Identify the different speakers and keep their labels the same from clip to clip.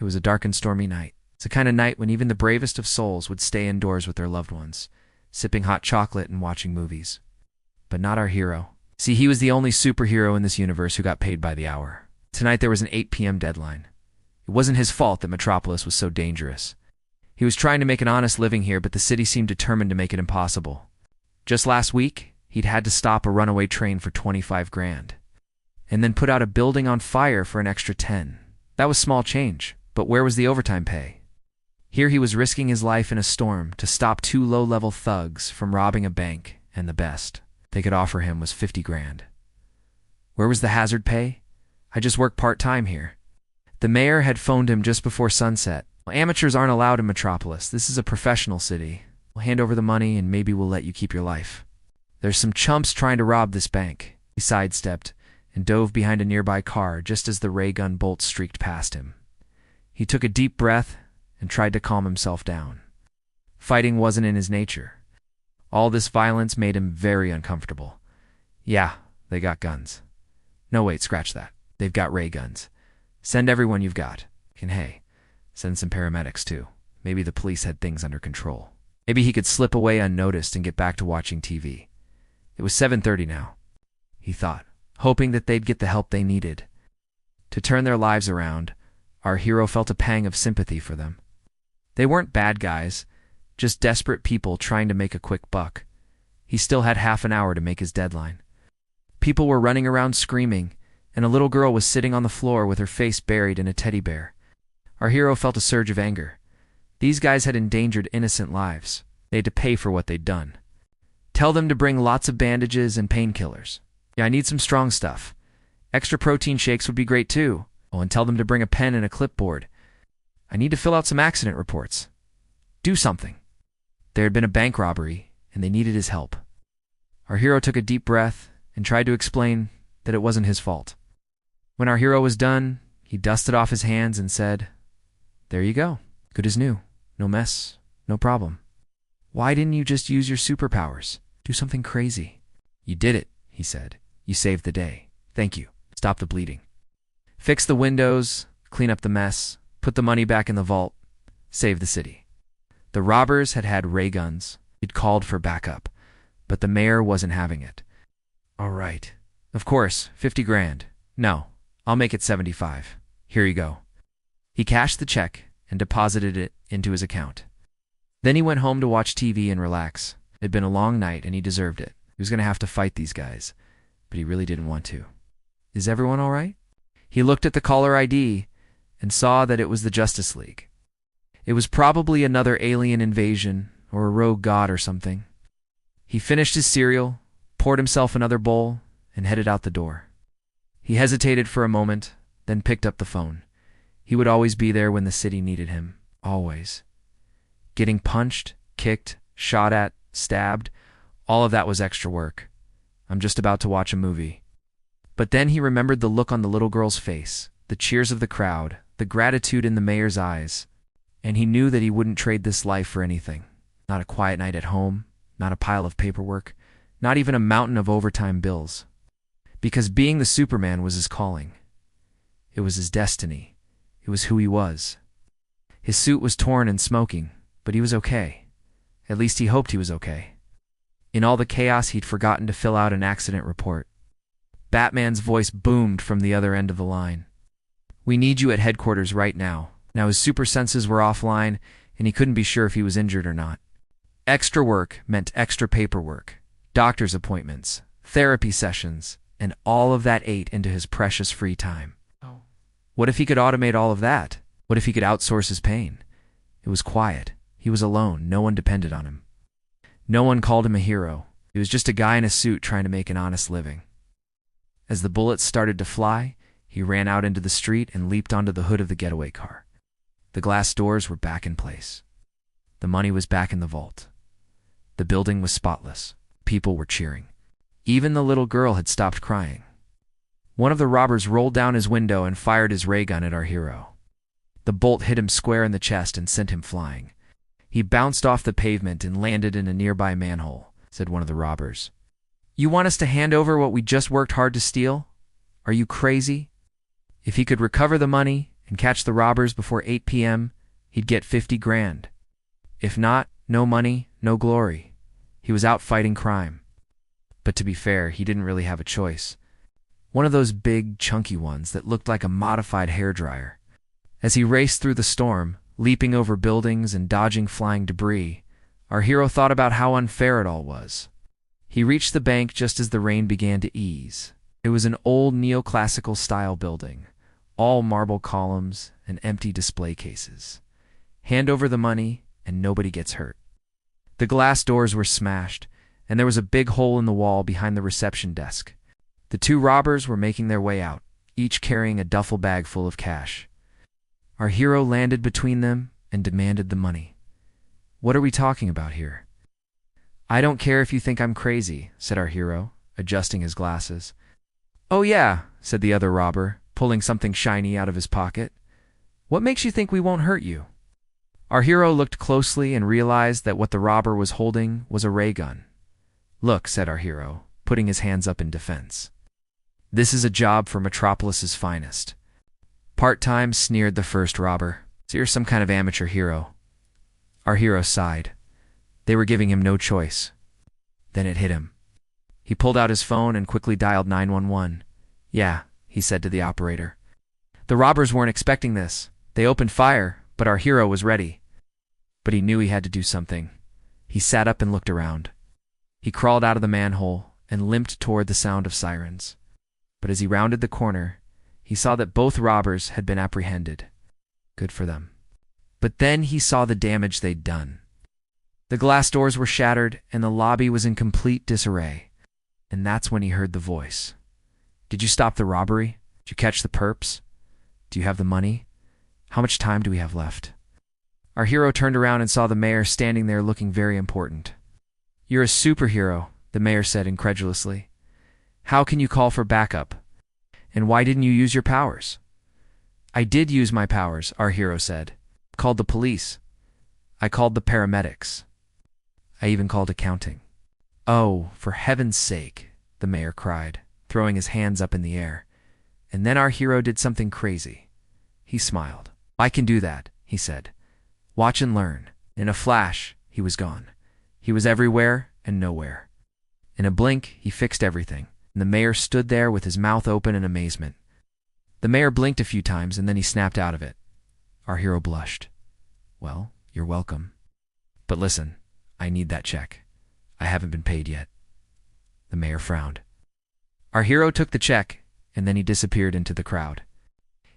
Speaker 1: It was a dark and stormy night. It's the kind of night when even the bravest of souls would stay indoors with their loved ones, sipping hot chocolate and watching movies. But not our hero. See, he was the only superhero in this universe who got paid by the hour. Tonight there was an 8 p.m. deadline. It wasn't his fault that Metropolis was so dangerous. He was trying to make an honest living here, but the city seemed determined to make it impossible. Just last week, he'd had to stop a runaway train for 25 grand. And then put out a building on fire for an extra 10. That was small change, but where was the overtime pay? Here he was risking his life in a storm to stop 2 low-level thugs from robbing a bank, and the best they could offer him was 50 grand. Where was the hazard pay? I just work part-time here. The mayor had phoned him just before sunset. Well, amateurs aren't allowed in Metropolis. This is a professional city. We'll hand over the money and maybe we'll let you keep your life. There's some chumps trying to rob this bank. He sidestepped and dove behind a nearby car just as the ray gun bolt streaked past him. He took a deep breath and tried to calm himself down. Fighting wasn't in his nature. All this violence made him very uncomfortable. Yeah, they got guns. No, wait, scratch that. They've got ray guns. Send everyone you've got. And hey, send some paramedics too. Maybe the police had things under control. Maybe he could slip away unnoticed and get back to watching TV. It was 7:30 now, he thought, hoping that they'd get the help they needed. To turn their lives around, our hero felt a pang of sympathy for them. They weren't bad guys, just desperate people trying to make a quick buck. He still had half an hour to make his deadline. People were running around screaming, and a little girl was sitting on the floor with her face buried in a teddy bear. Our hero felt a surge of anger. These guys had endangered innocent lives. They had to pay for what they'd done. Tell them to bring lots of bandages and painkillers. Yeah, I need some strong stuff. Extra protein shakes would be great too. Oh, and tell them to bring a pen and a clipboard. I need to fill out some accident reports. Do something. There had been a bank robbery, and they needed his help. Our hero took a deep breath and tried to explain that it wasn't his fault. When our hero was done, he dusted off his hands and said, "There you go. Good as new. No mess. No problem. Why didn't you just use your superpowers? Do something crazy." "You did it," he said. "You saved the day. Thank you. Stop the bleeding. Fix the windows, clean up the mess, put the money back in the vault, save the city." The robbers had had ray guns. He'd called for backup, but the mayor wasn't having it. "All right. Of course, 50 grand. No, I'll make it 75. Here you go." He cashed the check and deposited it into his account. Then he went home to watch TV and relax. It had been a long night, and he deserved it. He was going to have to fight these guys, but he really didn't want to. Is everyone all right? He looked at the caller ID and saw that it was the Justice League. It was probably another alien invasion or a rogue god or something. He finished his cereal, poured himself another bowl, and headed out the door. He hesitated for a moment, then picked up the phone. He would always be there when the city needed him. Always. Getting punched, kicked, shot at, stabbed, all of that was extra work. I'm just about to watch a movie. But then he remembered the look on the little girl's face, the cheers of the crowd, the gratitude in the mayor's eyes, and he knew that he wouldn't trade this life for anything. Not a quiet night at home, not a pile of paperwork, not even a mountain of overtime bills. Because being the Superman was his calling. It was his destiny. It was who he was. His suit was torn and smoking, but he was okay. At least he hoped he was okay. In all the chaos, he'd forgotten to fill out an accident report. Batman's voice boomed from the other end of the line. "We need you at headquarters right now." Now his super senses were offline, and he couldn't be sure if he was injured or not. Extra work meant extra paperwork, doctor's appointments, therapy sessions, and all of that ate into his precious free time. What if he could automate all of that? What if he could outsource his pain? It was quiet. He was alone. No one depended on him. No one called him a hero. He was just a guy in a suit trying to make an honest living. As the bullets started to fly, he ran out into the street and leaped onto the hood of the getaway car. The glass doors were back in place. The money was back in the vault. The building was spotless. People were cheering. Even the little girl had stopped crying. One of the robbers rolled down his window and fired his ray gun at our hero. The bolt hit him square in the chest and sent him flying. He bounced off the pavement and landed in a nearby manhole, said one of the robbers. "You want us to hand over what we just worked hard to steal? Are you crazy?" If he could recover the money and catch the robbers before 8 p.m., he'd get 50 grand. If not, no money, no glory. He was out fighting crime. But to be fair, he didn't really have a choice. One of those big, chunky ones that looked like a modified hairdryer. As he raced through the storm, leaping over buildings and dodging flying debris, our hero thought about how unfair it all was. He reached the bank just as the rain began to ease. It was an old neoclassical style building, all marble columns and empty display cases. Hand over the money and nobody gets hurt. The glass doors were smashed, and there was a big hole in the wall behind the reception desk. The two robbers were making their way out, each carrying a duffel bag full of cash. Our hero landed between them and demanded the money. "What are we talking about here?" "I don't care if you think I'm crazy," said our hero, adjusting his glasses. "Oh yeah," said the other robber, pulling something shiny out of his pocket. "What makes you think we won't hurt you?" Our hero looked closely and realized that what the robber was holding was a ray gun. "Look," said our hero, putting his hands up in defense. "This is a job for Metropolis's finest." "Part-time," sneered the first robber. "So you're some kind of amateur hero." Our hero sighed. They were giving him no choice. Then it hit him. He pulled out his phone and quickly dialed 911. "Yeah," he said to the operator. "The robbers weren't expecting this. They opened fire, but our hero was ready." But he knew he had to do something. He sat up and looked around. He crawled out of the manhole and limped toward the sound of sirens. But as he rounded the corner, he saw that both robbers had been apprehended. Good for them. But then he saw the damage they'd done. The glass doors were shattered and the lobby was in complete disarray. And that's when he heard the voice. "Did you stop the robbery? Did you catch the perps? Do you have the money? How much time do we have left?" Our hero turned around and saw the mayor standing there looking very important. "You're a superhero," the mayor said incredulously. "How can you call for backup? And why didn't you use your powers?" "I did use my powers," our hero said. "I called the police. I called the paramedics. I even called accounting." "Oh, for heaven's sake," the mayor cried, throwing his hands up in the air. And then our hero did something crazy. He smiled. "I can do that," he said. "Watch and learn." In a flash, he was gone. He was everywhere and nowhere. In a blink, he fixed everything, and the mayor stood there with his mouth open in amazement. The mayor blinked a few times, and then he snapped out of it. Our hero blushed. "Well, you're welcome. But listen, I need that check. I haven't been paid yet." The mayor frowned. Our hero took the check, and then he disappeared into the crowd.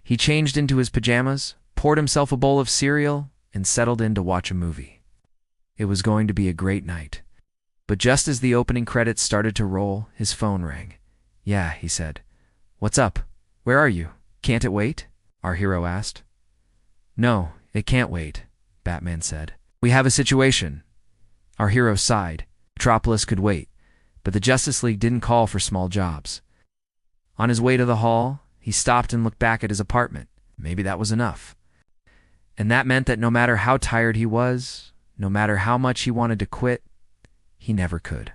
Speaker 1: He changed into his pajamas, poured himself a bowl of cereal, and settled in to watch a movie. It was going to be a great night. But just as the opening credits started to roll, his phone rang. "Yeah," he said. "What's up? Where are you? Can't it wait?" our hero asked. "No, it can't wait," Batman said. "We have a situation." Our hero sighed. Metropolis could wait, but the Justice League didn't call for small jobs. On his way to the hall, he stopped and looked back at his apartment. Maybe that was enough. And that meant that no matter how tired he was, no matter how much he wanted to quit, he never could.